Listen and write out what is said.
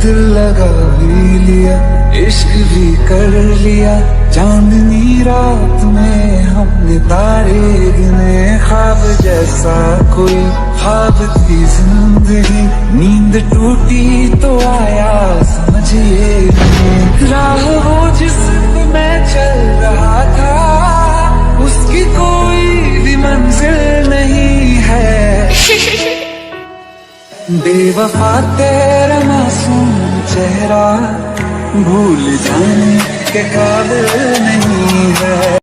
दिल लगा भी लिया, इश्क भी कर लिया, चांदनी रात में हमने तारे गिने। ख्वाब जैसा कोई ख्वाब थी जिंदगी, नींद टूटी तो आया समझिए नहीं। राह वो जिस पे मैं चल रहा था, उसकी कोई भी मंजिल नहीं है। बेवफा तेरा मासूम चेहरा भूल जाने के काबिल नहीं है।